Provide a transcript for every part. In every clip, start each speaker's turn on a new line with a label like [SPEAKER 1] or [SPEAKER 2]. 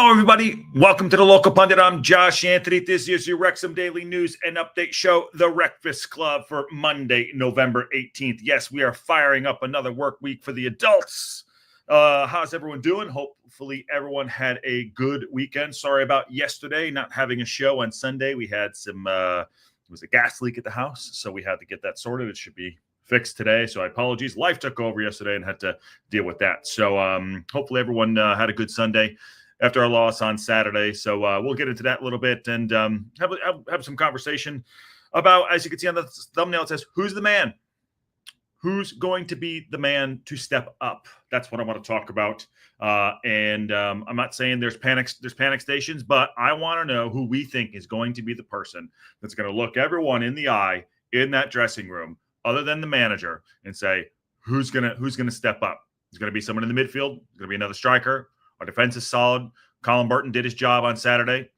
[SPEAKER 1] Hello, everybody. Welcome to the Local Pundit. I'm Josh Anthony. This is your Wrexham Daily News and Update show, the WREXfast Club, for Monday, November 18th. Yes, we are firing up another work week for the adults. How's everyone doing? Hopefully everyone had a good weekend. Sorry about yesterday not having a show on Sunday. We had it was a gas leak at the house, so we had to get that sorted. It should be fixed today, so I apologize. Life took over yesterday and had to deal with that. So hopefully everyone had a good Sunday after our loss on Saturday. So we'll get into that a little bit and have some conversation about, as you can see on the thumbnail, it says, who's the man? Who's going to be the man to step up? That's what I want to talk about. I'm not saying there's panic stations, but I want to know who we think is going to be the person that's going to look everyone in the eye in that dressing room, other than the manager, and say, who's gonna step up? There's going to be someone in the midfield. There's going to be another striker. Our defense is solid. Colin Burton did his job on Saturday.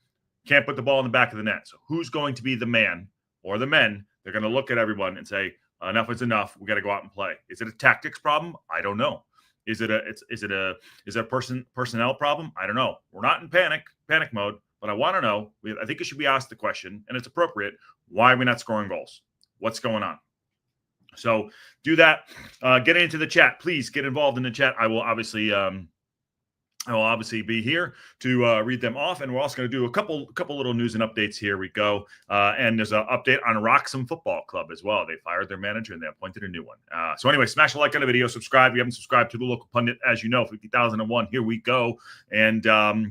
[SPEAKER 1] Can't put the ball in the back of the net. So who's going to be the man or the men? They're going to look at everyone and say, enough is enough. We got to go out and play. Is it a tactics problem? I don't know. Is it a personnel problem? I don't know. We're not in panic mode, but I want to know. I think it should be asked the question, and it's appropriate. Why are we not scoring goals? What's going on? So do that. Get into the chat. Please get involved in the chat. I will obviously be here to read them off, and we're also going to do a couple little news and updates. Here we go. And there's an update on Wrexham Football Club as well. They fired their manager and they appointed a new one. So anyway, smash a like on the video, subscribe if you haven't subscribed to the Local Pundit. As you know, 50,001. Here we go, and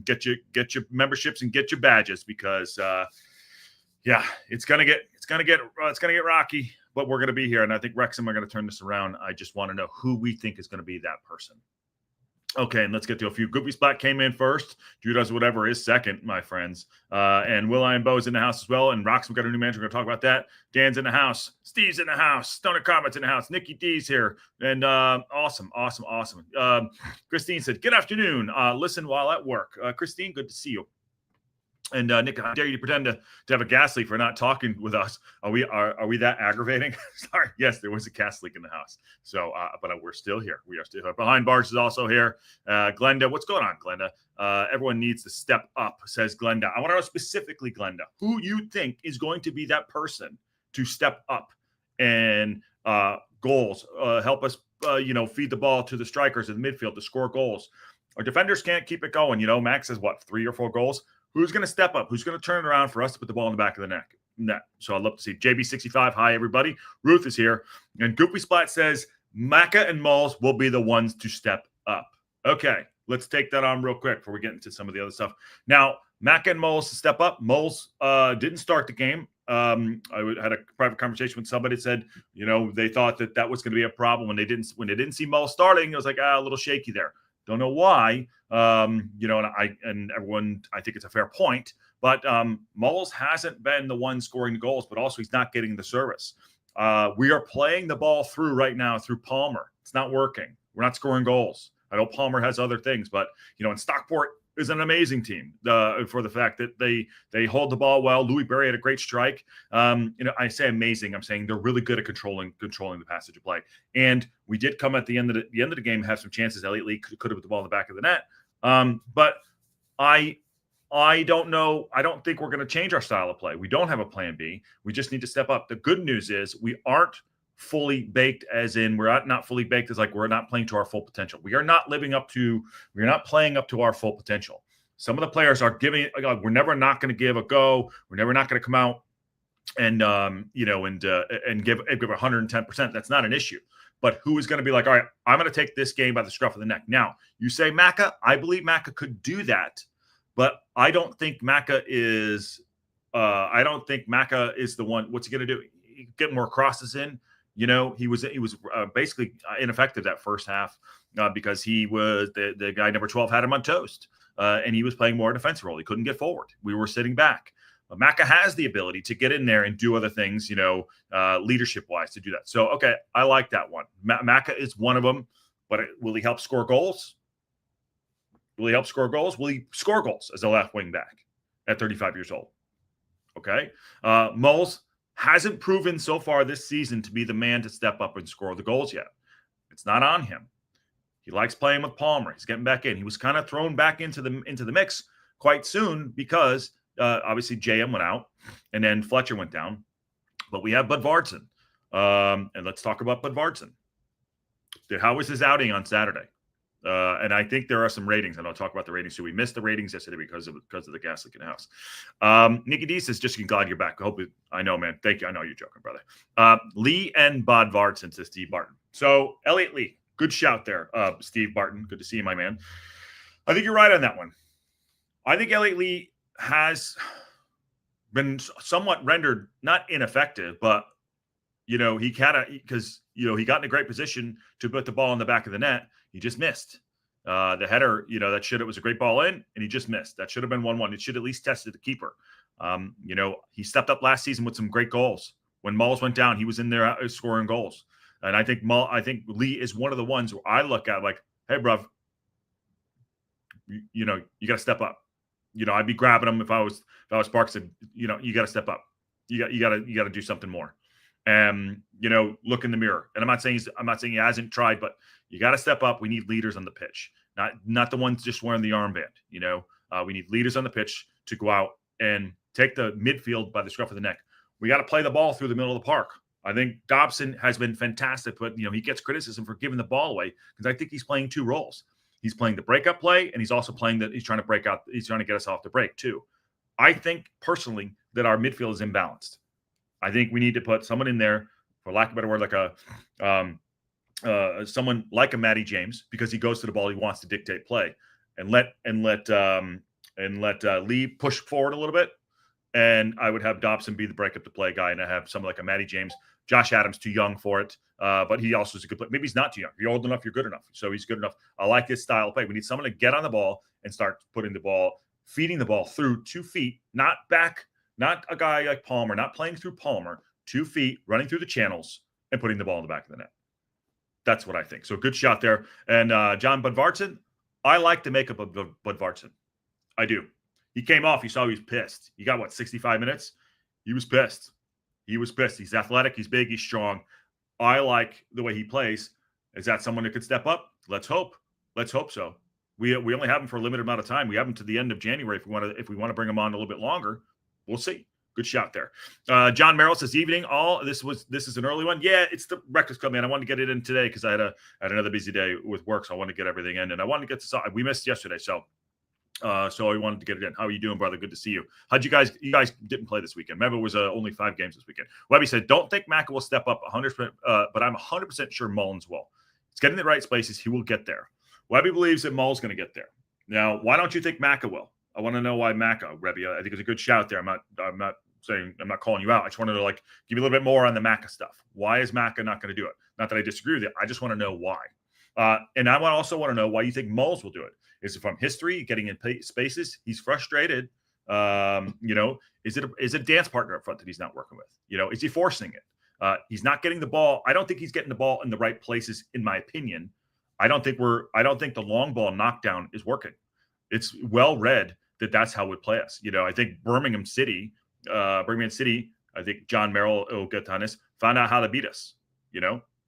[SPEAKER 1] get your memberships and get your badges, because it's gonna get rocky. But we're going to be here, and I think Wrexham are going to turn this around. I just want to know who we think is going to be that person. Okay, and let's get to a few. Goopy Splat came in first. Judas Whatever is second, my friends. And Will Iron Bow's in the house as well. And Wrexham got a new manager. We're going to talk about that. Dan's in the house. Steve's in the house. Stoner Comets in the house. Nikki D's here. And awesome. Christine said, good afternoon. Listen while at work. Christine, good to see you. And Nick, how dare you pretend to have a gas leak for not talking with us? Are we that aggravating? Sorry. Yes, there was a gas leak in the house. So, but we're still here. We are still here. Behind Bars is also here. Glenda, what's going on, Glenda? Everyone needs to step up, says Glenda. I want to know specifically, Glenda, who you think is going to be that person to step up and goals, help us, feed the ball to the strikers in the midfield to score goals. Our defenders can't keep it going. Max has 3 or 4 goals. Who's going to step up? Who's going to turn it around for us to put the ball in the back of the net? So I'd love to see. JB65, hi, everybody. Ruth is here. And Goopy Splat says, Macca and Moles will be the ones to step up. Okay, let's take that on real quick before we get into some of the other stuff. Now, Macca and Moles to step up. Moles didn't start the game. I had a private conversation with somebody that said, they thought that was going to be a problem when they didn't see Moles starting. It was like, a little shaky there. Don't know why, and everyone, I think it's a fair point, but Moles hasn't been the one scoring the goals, but also he's not getting the service. We are playing the ball through right now through Palmer. It's not working. We're not scoring goals. I know Palmer has other things, but, and Stockport is an amazing team for the fact that they hold the ball well. Louis Berry had a great strike. I say amazing. I'm saying they're really good at controlling the passage of play. And we did come at the end of the game, have some chances. Elliot Lee could have put the ball in the back of the net. But I don't know. I don't think we're going to change our style of play. We don't have a plan B. We just need to step up. The good news is we aren't fully baked, as in we're not fully baked as like we're not playing to our full potential. We're not playing up to our full potential. Some of the players are giving it, we're never not going to give a go. We're never not going to come out and give 110%. That's not an issue. But who is going to be like, all right, I'm going to take this game by the scruff of the neck. Now, you say Macca. I believe Macca could do that, but I don't think Macca is the one. What's he going to do? Get more crosses in. He was basically ineffective that first half because he was the guy number 12 had him on toast, and he was playing more defensive role. He couldn't get forward. We were sitting back. But Macca has the ability to get in there and do other things, leadership-wise to do that. So, okay, I like that one. Macca is one of them, but will he help score goals? Will he score goals as a left wing back at 35 years old? Okay. Moles hasn't proven so far this season to be the man to step up and score the goals yet. It's not on him. He likes playing with Palmer. He's getting back in. He was kind of thrown back into the mix quite soon because obviously JM went out and then Fletcher went down. But we have Bud Vartson. And let's talk about Bud Vartson. How was his outing on Saturday? And I think there are some ratings, and I'll talk about the ratings too. We missed the ratings yesterday because of the gas leak in the house. Nikki D says, just glad you're back. I know, man. Thank you. I know you're joking, brother. Lee and Bud Vartson, says Steve Barton. So Elliot Lee, good shout there, Steve Barton. Good to see you, my man. I think you're right on that one. I think Elliot Lee has been somewhat rendered not ineffective, but he got in a great position to put the ball in the back of the net. He just missed. The header, it was a great ball in, and he just missed. That should have been 1-1. It should at least tested the keeper. He stepped up last season with some great goals. When Mulls went down, he was in there scoring goals. And I think Lee is one of the ones where I look at like, hey, bruv, you got to step up. I'd be grabbing him if I was Sparks. You got to step up. You got to do something more. And look in the mirror. And I'm not saying he hasn't tried, but you got to step up. We need leaders on the pitch, not the ones just wearing the armband. We need leaders on the pitch to go out and take the midfield by the scruff of the neck. We got to play the ball through the middle of the park. I think Dobson has been fantastic, but he gets criticism for giving the ball away because I think he's playing two roles. He's playing the breakup play, and he's also playing that he's trying to break out. He's trying to get us off the break too. I think personally that our midfield is imbalanced. I think we need to put someone in there, for lack of a better word, like someone like a Matty James, because he goes to the ball, he wants to dictate play, and let Lee push forward a little bit. And I would have Dobson be the break up the play guy, and I have someone like a Matty James. Josh Adams too young for it, but he also is a good player. Maybe he's not too young. If you're old enough, you're good enough. So he's good enough. I like his style of play. We need someone to get on the ball and start feeding the ball through 2 feet, not back. Not a guy like Palmer, not playing through Palmer, 2 feet, running through the channels and putting the ball in the back of the net. That's what I think. So good shot there. And John Bud Vartson, I like the makeup of Bud Vartson. I do. He came off. You saw he was pissed. He got, 65 minutes? He was pissed. He's athletic. He's big. He's strong. I like the way he plays. Is that someone that could step up? Let's hope. Let's hope so. We only have him for a limited amount of time. We have him to the end of January if we want to bring him on a little bit longer. We'll see. Good shot there. John Merrill says, evening all. This is an early one. Yeah, it's the Breakfast Club, man. I wanted to get it in today because I had another busy day with work, so I wanted to get everything in. And I wanted to get this. We missed yesterday, so I wanted to get it in. How are you doing, brother? Good to see you. How'd you guys didn't play this weekend. Remember, it was only 5 games this weekend. Webby said, don't think Macca will step up 100%, but I'm 100% sure Mullins will. He's getting the right spaces. He will get there. Webby believes that Mullins going to get there. Now, why don't you think Macca will? I want to know why Macca, Webby. I think it's a good shout there. I'm not saying, I'm not calling you out. I just wanted to give you a little bit more on the Macca stuff. Why is Macca not going to do it? Not that I disagree with it. I just want to know why. And I also want to know why you think Mullins will do it. Is it from history, getting in spaces? He's frustrated. Is it a dance partner up front that he's not working with? Is he forcing it? He's not getting the ball. I don't think he's getting the ball in the right places, in my opinion. I don't think the long ball knockdown is working. It's well read that that's how it would play us. I think Birmingham City, I think John Merrill will get on this, found out how to beat us,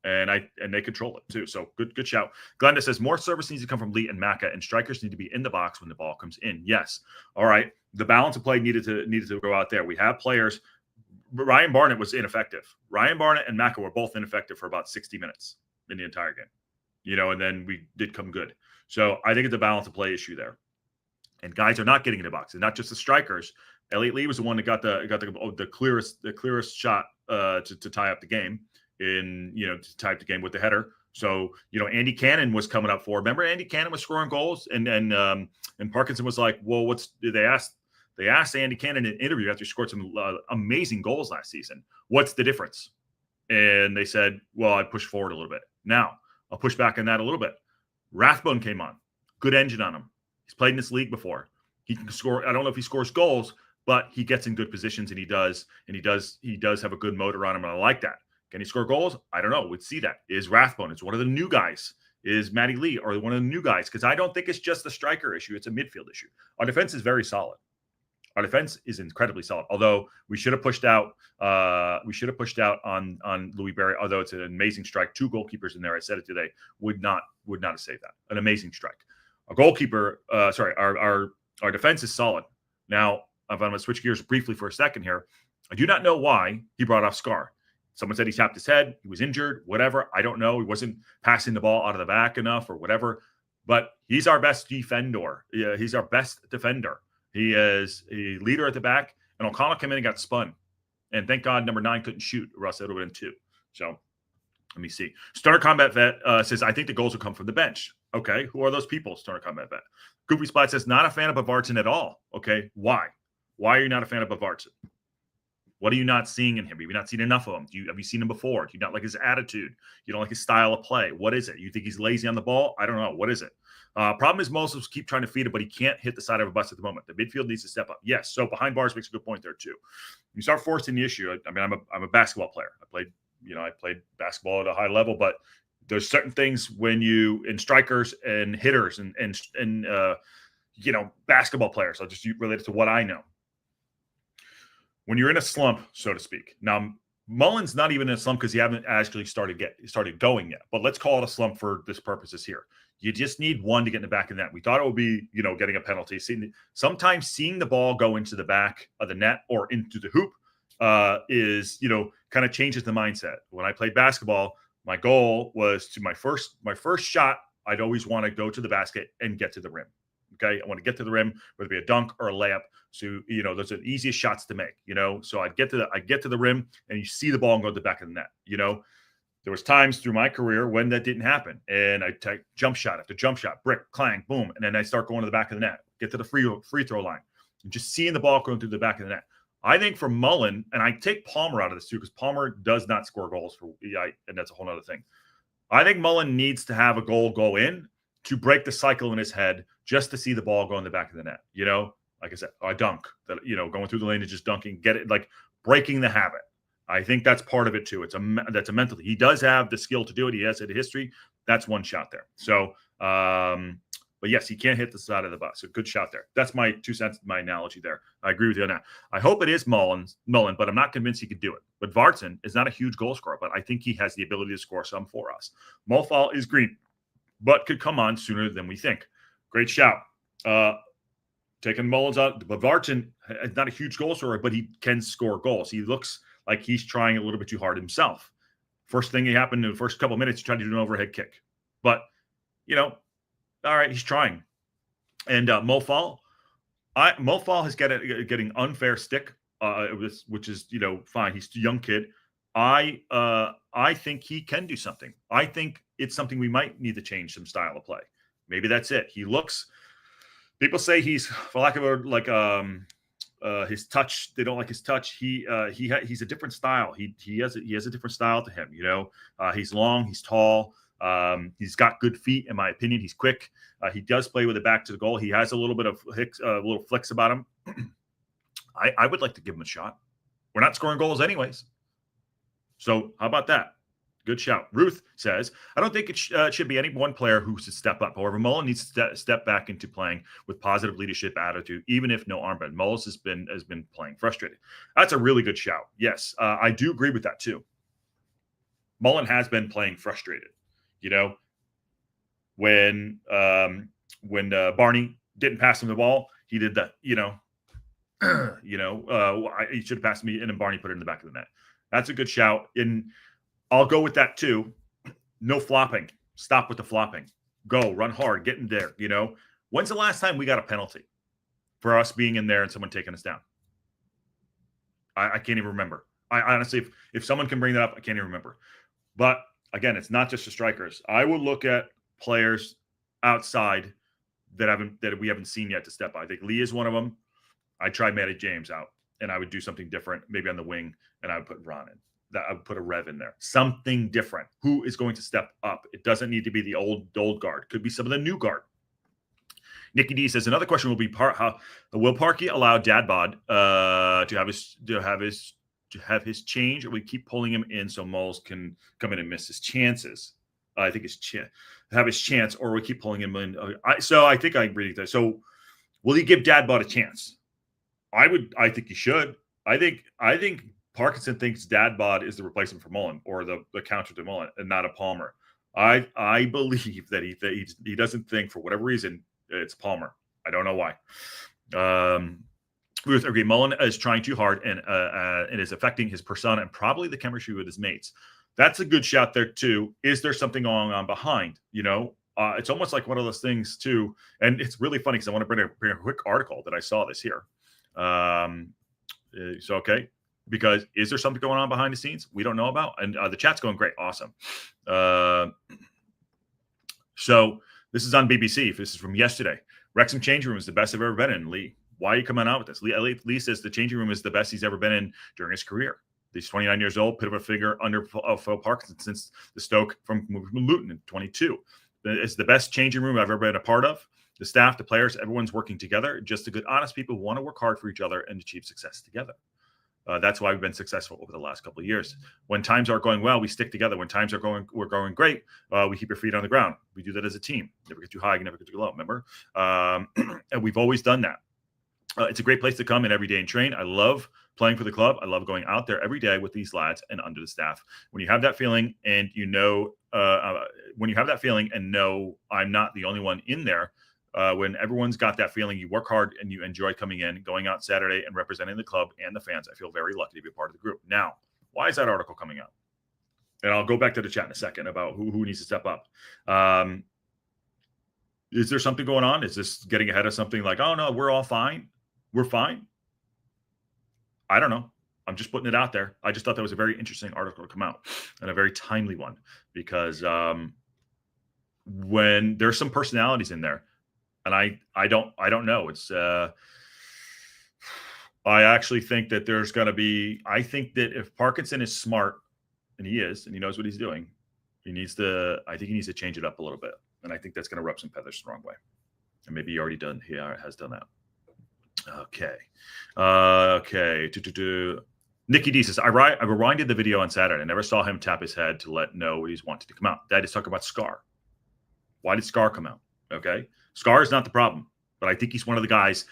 [SPEAKER 1] and they control it too. So good shout. Glenda says more service needs to come from Lee and Macca, and strikers need to be in the box when the ball comes in. Yes. All right. The balance of play needed to go out there. We have players. Ryan Barnett was ineffective. Ryan Barnett and Macca were both ineffective for about 60 minutes in the entire game, and then we did come good. So I think it's a balance of play issue there. And guys are not getting in the box, and not just the strikers. Elliot Lee was the one that got the clearest shot to tie up the game to tie up the game with the header. So Andy Cannon was coming up forward. Remember, Andy Cannon was scoring goals, and Parkinson was like, well, they asked Andy Cannon in an interview after he scored some amazing goals last season. What's the difference? And they said, well, I pushed forward a little bit. Now I'll push back on that a little bit. Rathbone came on, good engine on him. He's played in this league before. He can score. I don't know if he scores goals, but he gets in good positions, and he does have a good motor on him, and I like that. Can he score goals? I don't know. We'd see that. Is Rathbone? It's one of the new guys. Is Matty Lee or one of the new guys? Because I don't think it's just a striker issue. It's a midfield issue. Our defense is very solid. Our defense is incredibly solid. Although we should have pushed out. On Louis Barry. Although it's an amazing strike. 2 goalkeepers in there. I said it today. Would not have saved that. An amazing strike. A goalkeeper. Our Our defense is solid. Now, I'm going to switch gears briefly for a second here. I do not know why he brought off Scar. Someone said he tapped his head. He was injured, whatever. I don't know. He wasn't passing the ball out of the back enough or whatever. But he's our best defender. Yeah, he's our best defender. He is a leader at the back. And O'Connell came in and got spun. And thank God number 9 couldn't shoot, or else it would have been 2. So let me see. Starter Combat Vet says, I think the goals will come from the bench. Okay, who are those people? Starter Combat Vet. Goofy Splat says, not a fan of Bavarton at all. Okay, why? Why are you not a fan of Bavarton? What are you not seeing in him? Have you not seen enough of him? Have you seen him before? Do you not like his attitude? You don't like his style of play? What is it? You think he's lazy on the ball? I don't know. What is it? Problem is Moses keep trying to feed it, but he can't hit the side of a bus at the moment. The midfield needs to step up. Yes, so behind bars makes a good point there too. You start forcing the issue. I mean, I'm a basketball player. I played basketball at a high level, but there's certain things when you in strikers and hitters and basketball players. I'll just relate it to what I know. When you're in a slump, so to speak. Now, Mullen's not even in a slump because he haven't actually started going yet. But let's call it a slump for this purposes here. You just need one to get in the back of the net. We thought it would be, getting a penalty. Sometimes seeing the ball go into the back of the net or into the hoop is kind of changes the mindset. When I played basketball, my goal was to my first shot. I'd always want to go to the basket and get to the rim. Okay, I want to get to the rim, whether it be a dunk or a layup. So those are the easiest shots to make. So I get to the rim, and you see the ball and go to the back of the net. There was times through my career when that didn't happen, and I take jump shot after jump shot, brick, clang, boom, and then I start going to the back of the net, get to the free throw line, and just seeing the ball going through the back of the net. I think for Mullen, and I take Palmer out of this too, because Palmer does not score goals and that's a whole other thing. I think Mullen needs to have a goal go in to break the cycle in his head, just to see the ball go in the back of the net. Like I said, a dunk, going through the lane and just dunking, get it, like breaking the habit. I think that's part of it too. That's a mental. He does have the skill to do it. He has a history. That's one shot there. So, but yes, he can't hit the side of the bus. A good shot there. That's my 2 cents, my analogy there. I agree with you on that. I hope it is Mullen, but I'm not convinced he could do it. But Vartan is not a huge goal scorer, but I think he has the ability to score some for us. Mofal is green, but could come on sooner than we think. Great shout. Taking Mullins out, but Vartan is not a huge goal scorer, but he can score goals. He looks like he's trying a little bit too hard himself. First thing that happened in the first couple of minutes, he tried to do an overhead kick. But, all right, he's trying. And Mofal is getting unfair stick, which is, fine. He's a young kid. I think he can do something. I think it's something we might need to change some style of play. Maybe that's it. He looks. People say he's, for lack of a his touch. They don't like his touch. He's a different style. He has a different style to him. He's long. He's tall. He's got good feet, in my opinion. He's quick. He does play with it back to the goal. He has a little bit of little flicks about him. I would like to give him a shot. We're not scoring goals anyways. So how about that? Good shout. Ruth says, I don't think it should be any one player who should step up. However, Mullen needs to step back into playing with positive leadership attitude, even if no armband. Mullen has been playing frustrated. That's a really good shout. Yes, I do agree with that too. Mullen has been playing frustrated. When Barney didn't pass him the ball, he did that. He should have passed me, and then Barney put it in the back of the net. That's a good shout. And I'll go with that too. No flopping. Stop with the flopping. Go, run hard, get in there. When's the last time we got a penalty for us being in there and someone taking us down? I can't even remember. I honestly, if someone can bring that up, I can't even remember. But again, it's not just the strikers. I will look at players outside that we haven't seen yet to step up. I think Lee is one of them. I tried Matty James out, and I would do something different, maybe on the wing, and I would put Ron in. That I would put a Rev in there. Something different. Who is going to step up? It doesn't need to be the old guard. Could be some of the new guard. Nikki D says another question will be will Parkey allow Dad Bod to have his change, or we keep pulling him in so Moles can come in and miss his chances? I think have his chance, or we keep pulling him in. So I think I agree with that. So will he give Dad Bod a chance? I think he should. I think Parkinson thinks Dad Bod is the replacement for Mullen, or the counter to Mullen, and not a Palmer. I believe that he doesn't think, for whatever reason, it's Palmer. I don't know why. Ruth agreed. Mullen is trying too hard and it is affecting his persona and probably the chemistry with his mates. That's a good shout there too. Is there something going on behind? It's almost like one of those things too, and it's really funny because I want to bring a quick article that I saw this here. So okay, because is there something going on behind the scenes we don't know about? And the chat's going great, awesome. So this is on BBC. This is from yesterday. Wrexham changing room is the best I've ever been in. Lee, why are you coming out with this? Lee says the changing room is the best he's ever been in during his career. He's 29 years old, bit of a figure under Phil Parkinson since the Stoke from Luton in 22. It's the best changing room I've ever been a part of. The staff, the players, everyone's working together. Just a good, honest people who want to work hard for each other and achieve success together. That's why we've been successful over the last couple of years. When times are going well, we stick together. When times we're going great, we keep our feet on the ground. We do that as a team. Never get too high, never get too low. Remember, and we've always done that. It's a great place to come in every day and train. I love playing for the club. I love going out there every day with these lads and under the staff. When you have that feeling, and when you have that feeling, and know I'm not the only one in there. When everyone's got that feeling, you work hard and you enjoy coming in, going out Saturday and representing the club and the fans. I feel very lucky to be a part of the group. Now, why is that article coming out? And I'll go back to the chat in a second about who needs to step up. Is there something going on? Is this getting ahead of something like, oh, no, we're all fine? We're fine? I don't know. I'm just putting it out there. I just thought that was a very interesting article to come out and a very timely one because when there's some personalities in there, and I don't know. It's I actually think that there's going to be. I think that if Parkinson is smart, and he is, and he knows what he's doing, I think he needs to change it up a little bit, and I think that's going to rub some feathers the wrong way. And maybe he has done that. Okay. Nikki D says, I rewinded the video on Saturday. I never saw him tap his head to know he's wanted to come out. That is talking about Scar. Why did Scar come out? Okay. Scar is not the problem, but I think he's one of the guys.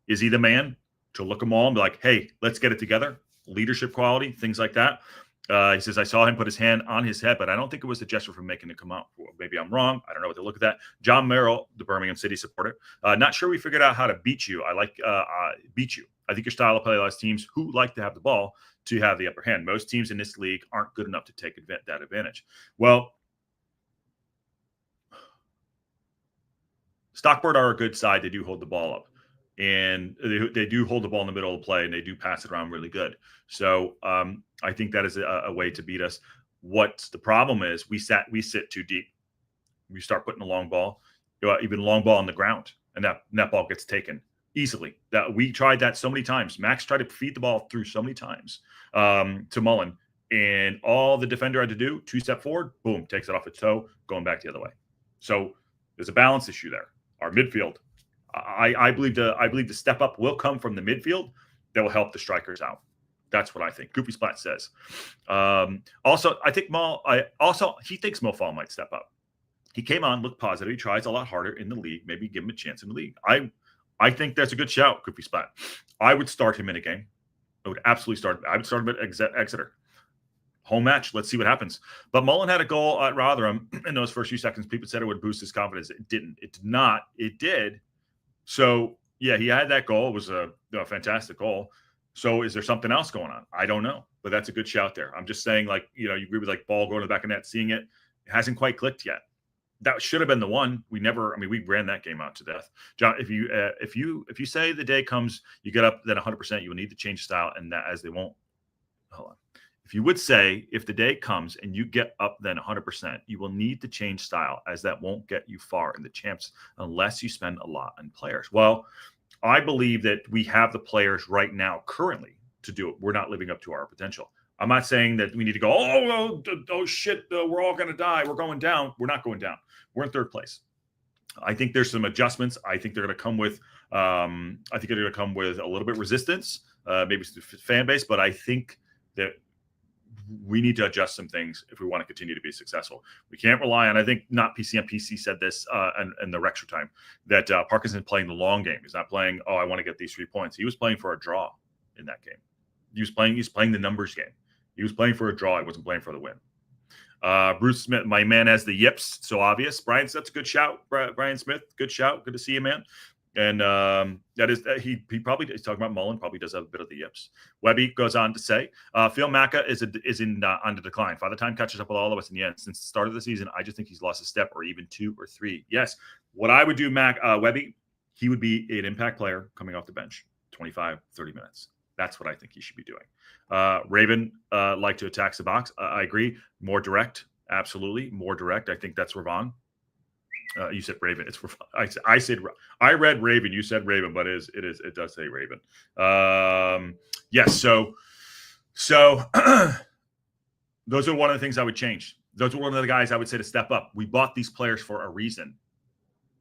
[SPEAKER 1] Is he the man to look them all and be like, hey, let's get it together? Leadership quality, things like that. He says, I saw him put his hand on his head, but I don't think it was a gesture for making it come out. Well, maybe I'm wrong. I don't know what to look at that. John Merrill, the Birmingham City supporter. Not sure we figured out how to beat you. I like beat you. I think your style of play allows teams who like to have the ball to have the upper hand. Most teams in this league aren't good enough to take that advantage. Well, Stockport are a good side. They do hold the ball up, and they do hold the ball in the middle of the play, and they do pass it around really good. So I think that is a way to beat us. What the problem is, we sit too deep. We start putting a long ball, even long ball on the ground, and that ball gets taken easily. That we tried that so many times. Max tried to feed the ball through so many times to Mullen, and all the defender had to do, 2-step forward, boom, takes it off its toe, going back the other way. So there's a balance issue there. Our midfield, I believe the step up will come from the midfield that will help the strikers out. That's what I think. Goofy Splat says. Also, I think he thinks Mo Fall might step up. He came on, looked positive. He tries a lot harder in the league. Maybe give him a chance in the league. I think that's a good shout, Goofy Splat. I would start him in a game. I would absolutely start. I would start him at Exeter. Home match. Let's see what happens. But Mullen had a goal at Rotherham in those first few seconds. People said it would boost his confidence. It didn't. It did not. It did. So, yeah, he had that goal. It was a fantastic goal. So is there something else going on? I don't know. But that's a good shout there. I'm just saying, you agree with ball going to the back of net, seeing it. It hasn't quite clicked yet. That should have been the one. We ran that game out to death. John, if you say the day comes, you get up, then 100%, you will need to change style, and that as they won't. Hold on. If you would say, if the day comes and you get up then 100%, you will need to change style, as that won't get you far in the champs unless you spend a lot on players. Well, I believe that we have the players right now currently to do it. We're not living up to our potential. I'm not saying that we need to go, oh shit, we're all going to die. We're going down. We're not going down. We're in third place. I think there's some adjustments. I think they're going to come with a little bit resistance, maybe it's the fan base, but I think that we need to adjust some things if we want to continue to be successful. We can't rely on, I think not PCM. PC said this in the Wrexham time, that Parkinson playing the long game. He's not playing, I want to get these 3 points. He was playing for a draw in that game. He's playing the numbers game. He was playing for a draw. He wasn't playing for the win. Bruce Smith, my man has the yips, so obvious. Brian, that's a good shout. Brian Smith, good shout. Good to see you, man. And that is he probably is talking about Mullen. Probably does have a bit of the yips. Webby goes on to say, Phil Maka is on the decline. Father Time catches up with all of us in the end. Since the start of the season, I just think he's lost a step or even 2 or 3. Yes, what I would do, Webby, he would be an impact player coming off the bench, 25, 30 minutes. That's what I think he should be doing. Raven like to attack the box. I agree. More direct, absolutely more direct. I think that's Ravon. You said Raven. It's I said I read Raven. You said Raven, but it does say Raven. Yes. So those are one of the things I would change. Those are one of the guys I would say to step up. We bought these players for a reason.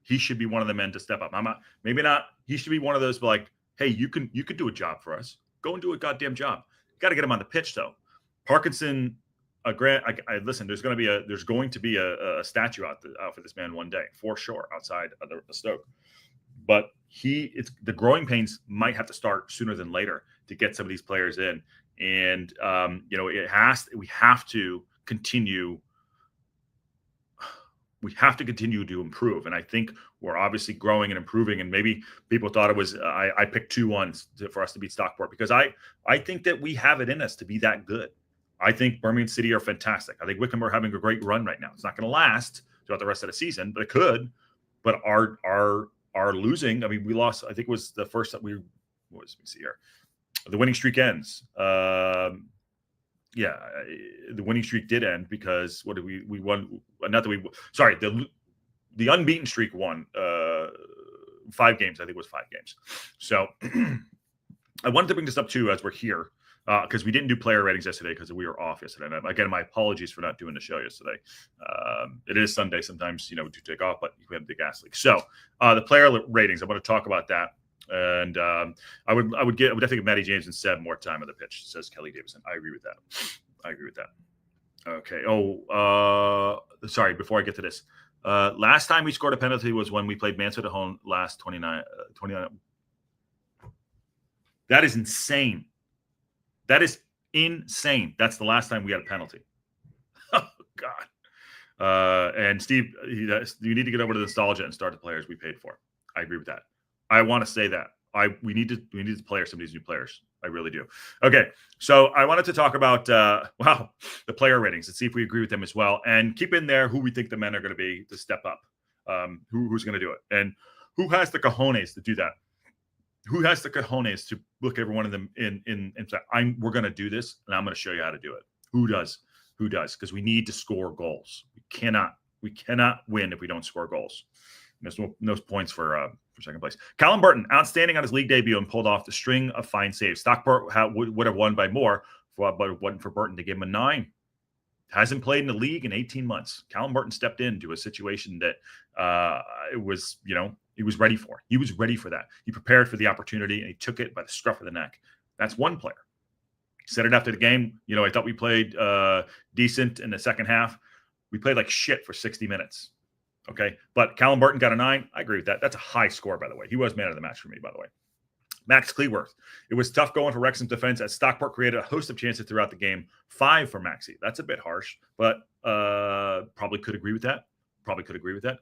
[SPEAKER 1] He should be one of the men to step up. Maybe not. He should be one of those, but like, hey, you could do a job for us. Go and do a goddamn job. Got to get him on the pitch though. Parkinson. Listen. There's going to be a statue out for this man one day for sure outside of the Stoke, but the growing pains might have to start sooner than later to get some of these players in, and we have to continue. We have to continue to improve, and I think we're obviously growing and improving. And maybe people thought it was I picked 2-1 for us to beat Stockport because I think that we have it in us to be that good. I think Birmingham City are fantastic. I think Wycombe are having a great run right now. It's not going to last throughout the rest of the season, but it could. But our losing, I mean, we lost, I think it was the first that let me see here. The winning streak ends. The winning streak did end because what did we won? Not that we, sorry, the unbeaten streak won 5 games. I think it was 5 games. So I wanted to bring this up too as we're here. Because we didn't do player ratings yesterday because we were off yesterday. And again, my apologies for not doing the show yesterday. It is Sunday. Sometimes, we do take off, but we have the gas leak. So the player ratings, I want to talk about that. And I would definitely give Matty James and Seb more time on the pitch, says Kelly Davison. I agree with that. Okay. Sorry, before I get to this. Last time we scored a penalty was when we played Mansfield at home last 29. That is insane. That is insane. That's the last time we had a penalty. Oh, God. And Steve, you need to get over to the nostalgia and start the players we paid for. I agree with that. I want to say that. We need to play some of these new players. I really do. Okay. So I wanted to talk about, the player ratings and see if we agree with them as well. And keep in there who we think the men are going to be to step up. Who's going to do it. And who has the cojones to do that. Who has the cojones to look every one of them in and say, we're going to do this, and I'm going to show you how to do it. Who does? Because we need to score goals. We cannot win if we don't score goals. And there's no points for second place. Callum Burton, outstanding on his league debut and pulled off the string of fine saves. Stockport would have won by more, but it wasn't for Burton to give him a 9. Hasn't played in the league in 18 months. Callum Burton stepped into a situation that it was, he was ready for. He was ready for that. He prepared for the opportunity, and he took it by the scruff of the neck. That's one player. He said it after the game. I thought we played decent in the second half. We played like shit for 60 minutes. Okay. But Callum Burton got a 9. I agree with that. That's a high score, by the way. He was man of the match for me, by the way. Max Cleworth. It was tough going for Wrexham's defense as Stockport created a host of chances throughout the game. 5 for Maxey. That's a bit harsh, but probably could agree with that.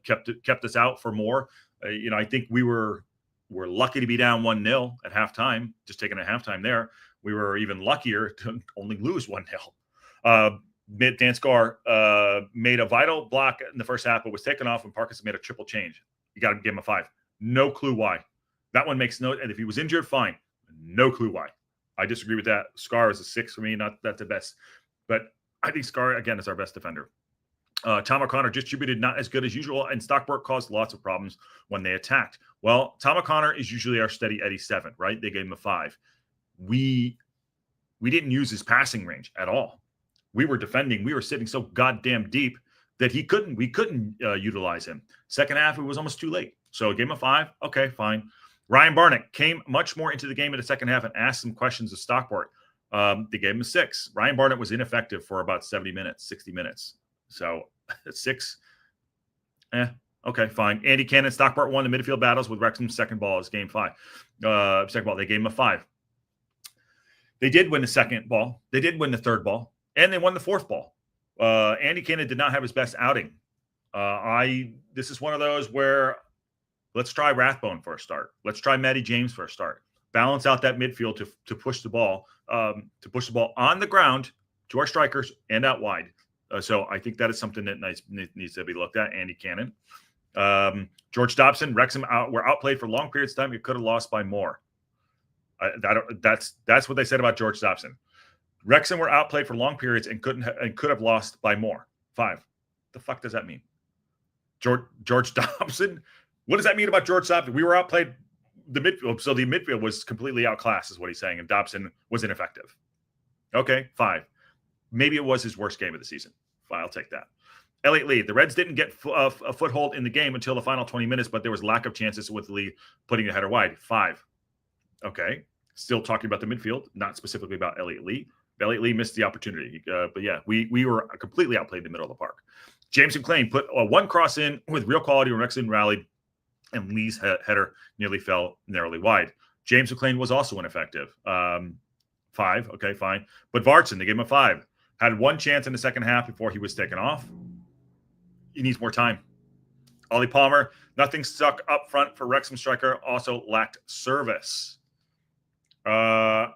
[SPEAKER 1] Kept us out for more. I think we're lucky to be down 1-0 at halftime, just taking a halftime there. We were even luckier to only lose 1-0. Dan Scar made a vital block in the first half, but was taken off when Parkinson made a triple change. You got to give him a 5. No clue why. That one makes no. And if he was injured, fine. No clue why. I disagree with that. Scar is a 6 for me. Not that's the best, but I think Scar again is our best defender. Tom O'Connor distributed not as good as usual, and Stockport caused lots of problems when they attacked. Well, Tom O'Connor is usually our steady Eddie 7, right? They gave him a 5. We didn't use his passing range at all. We were defending. We were sitting so goddamn deep that we couldn't utilize him. Second half, it was almost too late. So gave him a 5. Okay, fine. Ryan Barnett came much more into the game in the second half and asked some questions of Stockport. They gave him a 6. Ryan Barnett was ineffective for about 70 minutes, 60 minutes. So 6. Okay, fine. Andy Cannon, Stockport won the midfield battles with Wrexham's second ball as game 5. Second ball, they gave him a 5. They did win the second ball. They did win the third ball. And they won the fourth ball. Andy Cannon did not have his best outing. This is one of those where Let's try Rathbone for a start. Let's try Matty James for a start. Balance out that midfield to push the ball on the ground to our strikers and out wide. So I think that is something that needs to be looked at. Andy Cannon, George Dobson, Wrexham were outplayed for long periods of time. You could have lost by more. That's what they said about George Dobson. Wrexham were outplayed for long periods and could have lost by more. 5. The fuck does that mean? George Dobson? What does that mean about George Dobson? We were outplayed the midfield, so the midfield was completely outclassed, is what he's saying, and Dobson was ineffective. Okay, 5. Maybe it was his worst game of the season. Fine, I'll take that. Elliott Lee, the Reds didn't get a foothold in the game until the final 20 minutes, but there was lack of chances with Lee putting the header wide. 5. Okay, still talking about the midfield, not specifically about Elliott Lee. Elliott Lee missed the opportunity. But yeah, we were completely outplayed in the middle of the park. James McLean put one cross in with real quality when Wrexham rallied, and Lee's header nearly fell narrowly wide. James McLean was also ineffective. 5. Okay, fine. But Vartson, they gave him a 5. Had one chance in the second half before he was taken off. He needs more time. Ollie Palmer, nothing stuck up front for Wrexham striker, also lacked service. 5.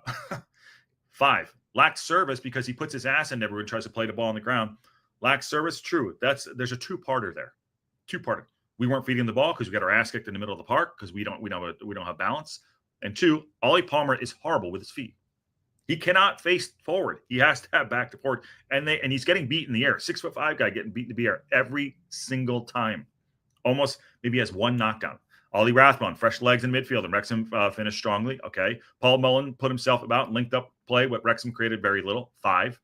[SPEAKER 1] Lacked service because he puts his ass in everywhere and tries to play the ball on the ground. Lacked service, true. There's a two-parter there. Two-parter. We weren't feeding the ball because we got our ass kicked in the middle of the park because we don't have balance. And 2, Ollie Palmer is horrible with his feet. He cannot face forward. He has to have back to forward. And he's getting beat in the air. 6'5" guy getting beat in the air every single time. Almost maybe has one knockdown. Ollie Rathbone, fresh legs in midfield, and Wrexham finished strongly. Okay. Paul Mullen put himself about, linked up play, but Wrexham created very little. 5.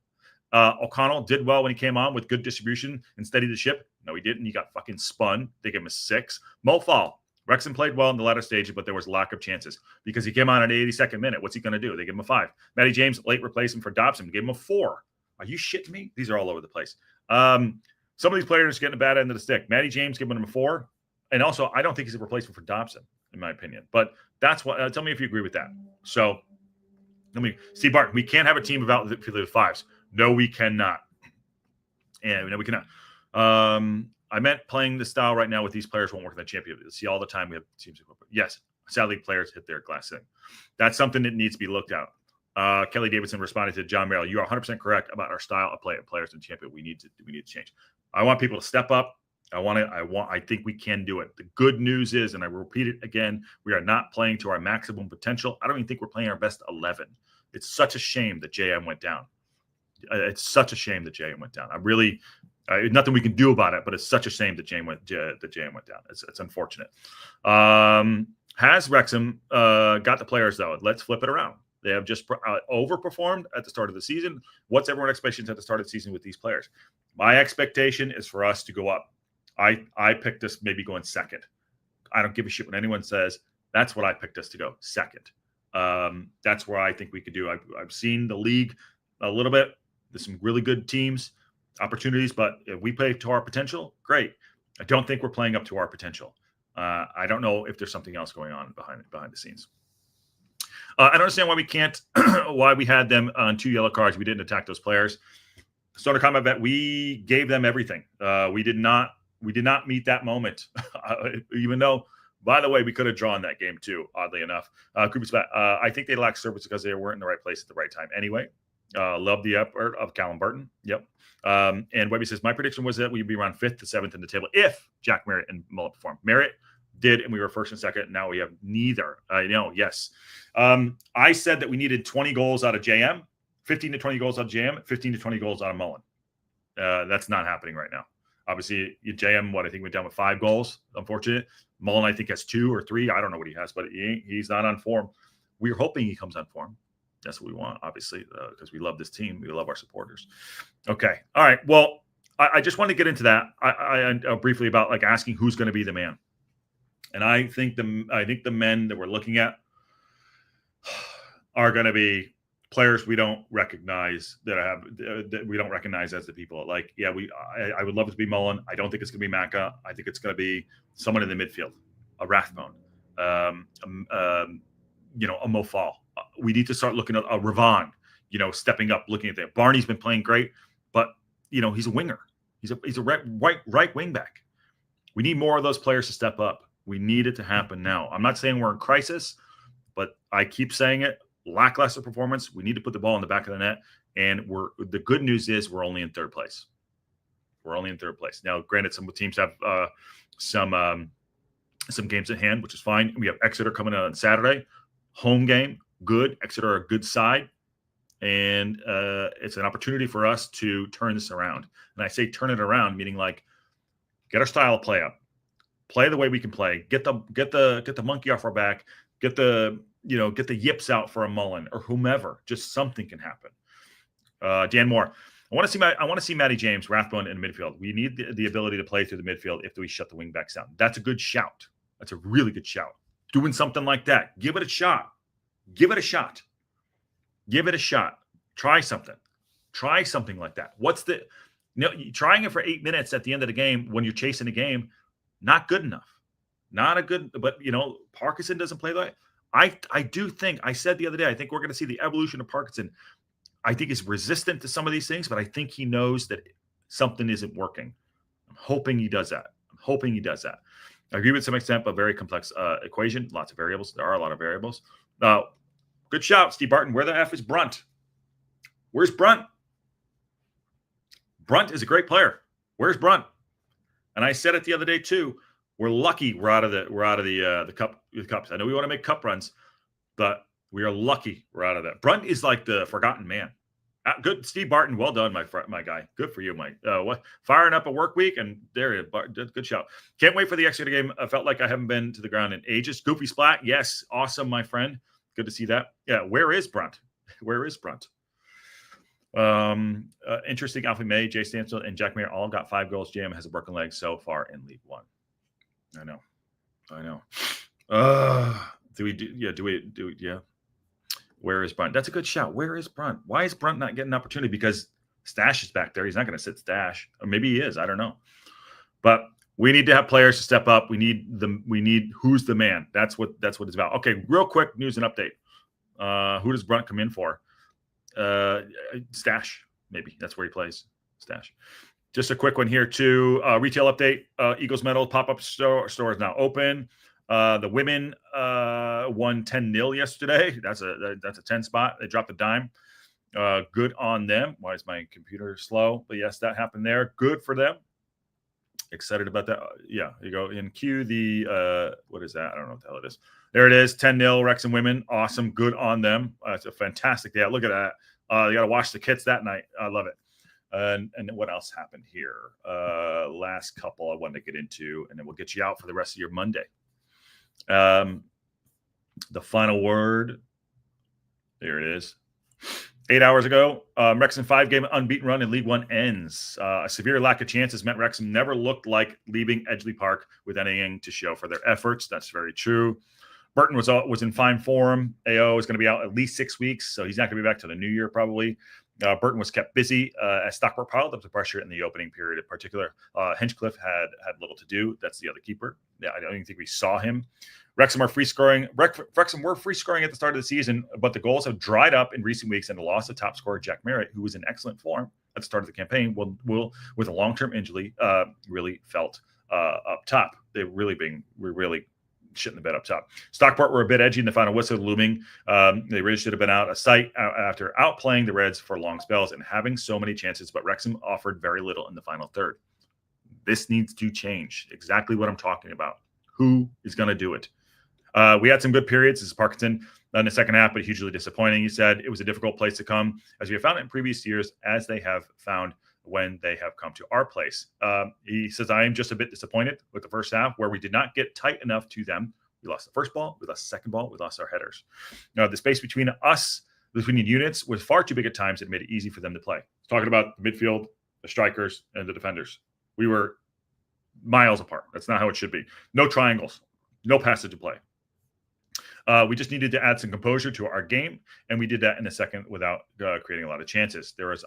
[SPEAKER 1] O'Connell did well when he came on with good distribution and steadied the ship. No, he didn't. He got fucking spun. They gave him a 6. Mo Fall. Wrexham played well in the latter stages, but there was lack of chances because he came on in the 82nd minute. What's he going to do? They give him a 5. Matty James, late replacement for Dobson, gave him a 4. Are you shitting me? These are all over the place. Some of these players are getting a bad end of the stick. Matty James giving him a 4. And also, I don't think he's a replacement for Dobson, in my opinion. But that's what. Tell me if you agree with that. So, Steve Barton, we can't have a team without the 5s. No, we cannot. And no, we cannot. I meant playing the style right now with these players won't work in the championship. You see all the time we have teams. Yes, sadly, players hit their glass ceiling. That's something that needs to be looked at. Kelly Davidson responded to John Merrill. You are 100% correct about our style of play of players in the champion. We need to change. I want people to step up. I think we can do it. The good news is, and I repeat it again, we are not playing to our maximum potential. I don't even think we're playing our best 11. It's such a shame that JM went down. It's such a shame that JM went down. Nothing we can do about it, but it's such a shame that JM went down. It's unfortunate. Has Wrexham got the players, though? Let's flip it around. They have just overperformed at the start of the season. What's everyone's expectations at the start of the season with these players? My expectation is for us to go up. I picked us maybe going second. I don't give a shit when anyone says. That's what I picked us to go, second. That's where I think we could do. I've seen the league a little bit. There's some really good teams, opportunities, but if we play to our potential, great. I don't think we're playing up to our potential. I don't know if there's something else going on behind the scenes. I don't understand why we can't, why we had them on 2 yellow cards. We didn't attack those players. Starter combat bet, we gave them everything. We did not meet that moment, even though, by the way, we could have drawn that game too, oddly enough. I think they lacked service because they weren't in the right place at the right time. Anyway, love the effort of Callum Burton. Yep. And Webby says, my prediction was that we'd be around 5th to 7th in the table if Jack Merritt and Mullen performed. Merritt did, and we were first and second. Now we have neither. Yes. I said that we needed 20 goals out of JM, 15 to 20 goals out of JM, 15 to 20 goals out of Mullen. That's not happening right now. Obviously, JM, I think went down with 5 goals. Unfortunate. Mullen, I think, has 2 or 3. I don't know what he has, but he's not on form. We're hoping he comes on form. That's what we want, obviously, because we love this team. We love our supporters. Okay. All right. Well, I just want to get into that. I briefly about asking who's going to be the man. And I think the men that we're looking at are going to be players we don't recognize that we don't recognize as the people. I would love it to be Mullen. I don't think it's going to be Maka. I think it's going to be someone in the midfield, a Rathbone, a Mo Fall. We need to start looking at a Ravon, stepping up, looking at that. Barney's been playing great, but he's a winger. He's a right wing back. We need more of those players to step up.
[SPEAKER 2] We need it to happen now. I'm not saying we're in crisis, but I keep saying it. Lackluster performance. We need to put the ball in the back of the net. And the good news is we're only in third place. We're only in third place. Now, granted, some teams have some games at hand, which is fine. We have Exeter coming out on Saturday. Home game, good. Exeter are a good side. And it's an opportunity for us to turn this around. And I say turn it around, meaning like get our style of play up. Play the way we can play. Get the monkey off our back. Get the yips out for a Mullen or whomever. Just something can happen. Dan Moore. I want to see Matty James, Rathbone in the midfield. We need the ability to play through the midfield if we shut the wing backs down. That's a good shout. That's a really good shout. Doing something like that. Give it a shot. Give it a shot. Give it a shot. Try something. Try something like that. Trying it for 8 minutes at the end of the game when you're chasing a game, not good enough. But Parkinson doesn't play that. I do think, I said the other day, I think we're going to see the evolution of Parkinson. I think he's resistant to some of these things, but I think he knows that something isn't working. I'm hoping he does that. I agree with some extent, but very complex equation. Lots of variables. There are a lot of variables. Good shout, Steve Barton. Where the F is Brunt? Where's Brunt? Brunt is a great player. Where's Brunt? And I said it the other day too. We're lucky we're out of the cups. I know we want to make cup runs, but we are lucky we're out of that. Brunt is like the forgotten man. Good, Steve Barton. Well done, my guy. Good for you, Mike. Firing up a work week, and there you go. Good shout. Can't wait for the Exeter game. I felt like I haven't been to the ground in ages. Goofy Splat. Yes, awesome, my friend. Good to see that. Yeah, where is Brunt? Where is Brunt? Interesting. Alfie May, Jay Stansfield, and Jack Mayer all got 5 goals. JM has a broken leg so far in League One. I know. Do we? Yeah. Where is Brunt? That's a good shout. Where is Brunt? Why is Brunt not getting an opportunity? Because Stash is back there. He's not going to sit Stash, or maybe he is. I don't know. But we need to have players to step up. We need who's the man. That's what it's about. Okay, real quick news and update. Who does Brunt come in for? Stash, maybe that's where he plays. Stash. Just a quick one here too. Retail update. Eagles Metal pop-up store is now open. The women won 10-0 yesterday. That's a 10 spot. They dropped a dime. Good on them. Why is my computer slow? But yes, that happened there. Good for them. Excited about that. Yeah, you go and cue the what is that? I don't know what the hell it is. There it is. 10-0 Wrexham women. Awesome. Good on them. It's a fantastic day. Look at that. You got to watch the kits that night. I love it. And what else happened here? Last couple I wanted to get into, and then we'll get you out for the rest of your Monday. The final word. There it is. 8 hours ago, Wrexham 5-game unbeaten run in League One ends. A severe lack of chances meant Wrexham never looked like leaving Edgeley Park with anything to show for their efforts. That's very true. Burton was in fine form. AO is going to be out at least 6 weeks, so he's not going to be back till the new year probably. Burton was kept busy as Stockport piled up the pressure in the opening period. In particular, Hinchcliffe had little to do. That's the other keeper. Yeah, I don't even think we saw him. Wrexham are free scoring. Wrexham were free scoring at the start of the season, but the goals have dried up in recent weeks, and the loss of top scorer Jack Merritt, who was in excellent form at the start of the campaign, will with a long-term injury, really felt up top. We're really shitting the bed up top. Stockport were a bit edgy in the final whistle looming. They really should have been out of sight after outplaying the Reds for long spells and having so many chances, but Wrexham offered very little in the final third. This needs to change. Exactly what I'm talking about. Who is going to do it? We had some good periods. This is Parkinson in the second half, but hugely disappointing. He said it was a difficult place to come, as we have found it in previous years, as they have found when they have come to our place. He says, I am just a bit disappointed with the first half, where we did not get tight enough to them. We lost the first ball, we lost the second ball, we lost our headers. Now, the space between the units was far too big at times. It made it easy for them to play. Talking about the midfield, the strikers, and the defenders. We were miles apart. That's not how it should be. No triangles, no passage of play. We just needed to add some composure to our game, and we did that in a second without creating a lot of chances. There was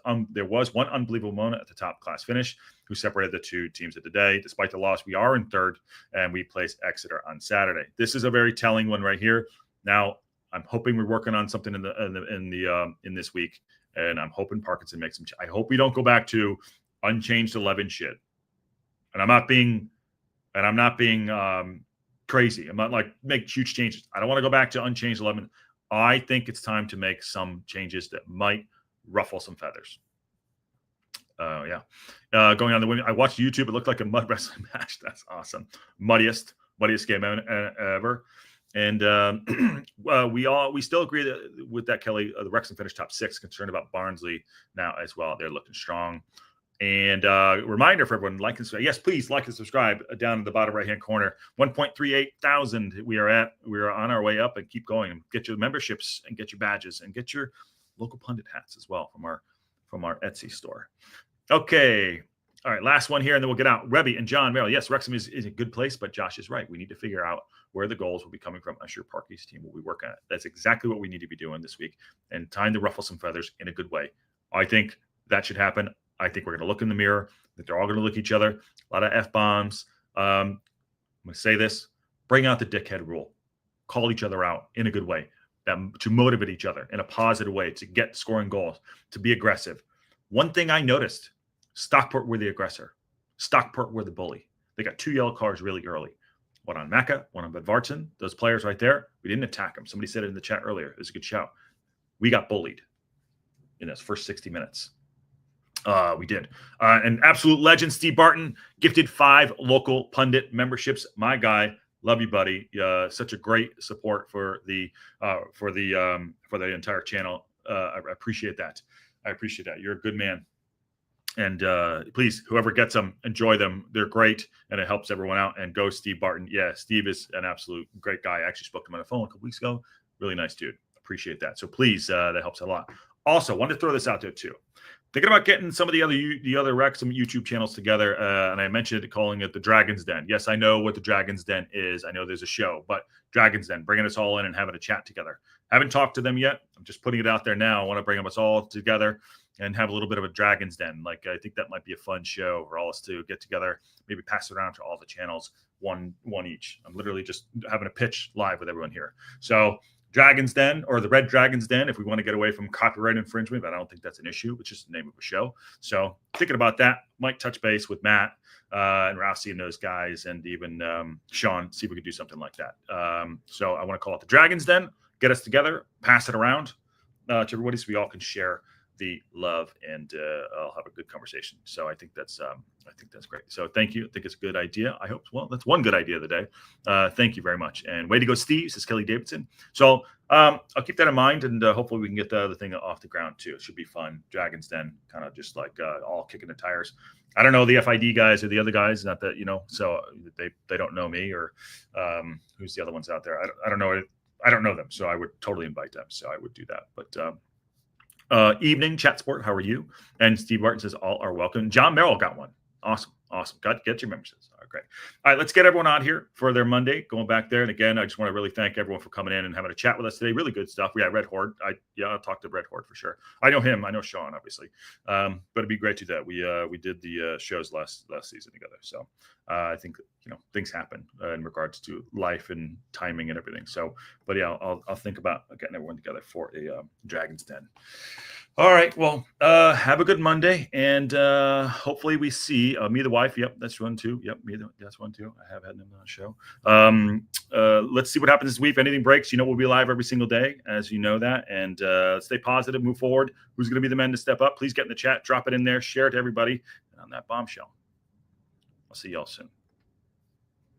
[SPEAKER 2] one unbelievable moment at the top class finish who separated the two teams of the day. Despite the loss, we are in third, and we place Exeter on Saturday. This is a very telling one right here. Now, I'm hoping we're working on something in this week, and I'm hoping Parkinson makes some. I hope we don't go back to unchanged 11 shit. And I'm not being
[SPEAKER 1] crazy. I'm not like make huge changes. I don't want to go back to unchanged 11. I think it's time to make some changes that might ruffle some feathers. Going on the women, I watched YouTube. It looked like a mud wrestling match. That's awesome. Muddiest game ever. And we still agree with that, Kelly. The Wrexham finished top 6. Concerned about Barnsley now as well. They're looking strong. And reminder for everyone, like and subscribe. Yes, please like and subscribe down in the bottom right hand corner. 1.38 thousand we are on our way up, and keep going. Get your memberships and get your badges and get your local pundit hats as well from our Etsy store. Okay. All right, last one here, and then we'll get out. Rebby and John Merrill. Yes, Wrexham is a good place, but Josh is right. We need to figure out where the goals will be coming from. I'm sure Parky's team will be working on it. That's exactly what we need to be doing this week, and time to ruffle some feathers in a good way. I think that should happen. I think we're going to look in the mirror, that they're all going to look at each other. A lot of F-bombs. I'm going to say this. Bring out the dickhead rule. Call each other out in a good way, to motivate each other in a positive way, to get scoring goals, to be aggressive. One thing I noticed, Stockport were the aggressor. Stockport were the bully. They got 2 yellow cards really early. One on Maka, one on Bedvarton. Those players right there, we didn't attack them. Somebody said it in the chat earlier. It was a good shout. We got bullied in those first 60 minutes. We did. An absolute legend, Steve Barton, gifted 5 local pundit memberships. My guy, love you, buddy. Such a great support for the entire channel. I appreciate that. You're a good man. And please, whoever gets them, enjoy them. They're great, and it helps everyone out. And go Steve Barton. Yeah, Steve is an absolute great guy. I actually spoke to him on the phone a couple weeks ago. Really nice dude. Appreciate that. So please, that helps a lot. Also, wanted to throw this out there too. Thinking about getting some of the other Wrexham YouTube channels together, and I mentioned calling it the Dragon's Den. Yes, I know what the Dragon's Den is. I know there's a show, but Dragon's Den, bringing us all in and having a chat together. Haven't talked to them yet. I'm just putting it out there now. I want to bring us all together and have a little bit of a Dragon's Den. Like, I think that might be a fun show for all us to get together, maybe pass it around to all the channels, one each. I'm literally just having a pitch live with everyone here. So Dragon's Den, or the Red Dragon's Den, if we want to get away from copyright infringement, but I don't think that's an issue. It's just the name of a show. So thinking about that, might touch base with Matt and Rossi and those guys, and even Sean, see if we could do something like that. So I want to call it the Dragon's Den, get us together, pass it around to everybody so we all can share the love, and I'll have a good conversation. So I think that's great. So thank you. I think it's a good idea. I hope. Well, that's one good idea of the day. Thank you very much. And way to go, Steve, says Kelly Davidson. So I'll keep that in mind, and hopefully we can get the thing off the ground too. It should be fun. Dragon's Den, kind of just like all kicking the tires. I don't know the FID guys or the other guys, not that, so they don't know me, or who's the other ones out there. I don't know. I don't know them, so I would totally invite them. So I would do that. But evening, Chat Sport, how are you? And Steve Martin says all are welcome. John Merrill got one. Awesome. Get your memberships. All right, great. All right, let's get everyone out here for their Monday, going back there. And again, I just want to really thank everyone for coming in and having a chat with us today. Really good stuff. We had Red Horde. I'll talk to Red Horde for sure. I know him. I know Sean, obviously. But it'd be great to do that. We did the shows last season together. So I think things happen in regards to life and timing and everything. So, but yeah, I'll think about getting everyone together for a Dragon's Den. All right. Well, have a good Monday, and hopefully we see me, the wife. Yep, that's one too. Yep, that's one too. I have had them on the show. Let's see what happens this week. If anything breaks, we'll be live every single day, as you know that. And stay positive, move forward. Who's going to be the men to step up? Please get in the chat, drop it in there, share it to everybody. And on that bombshell, I'll see y'all soon.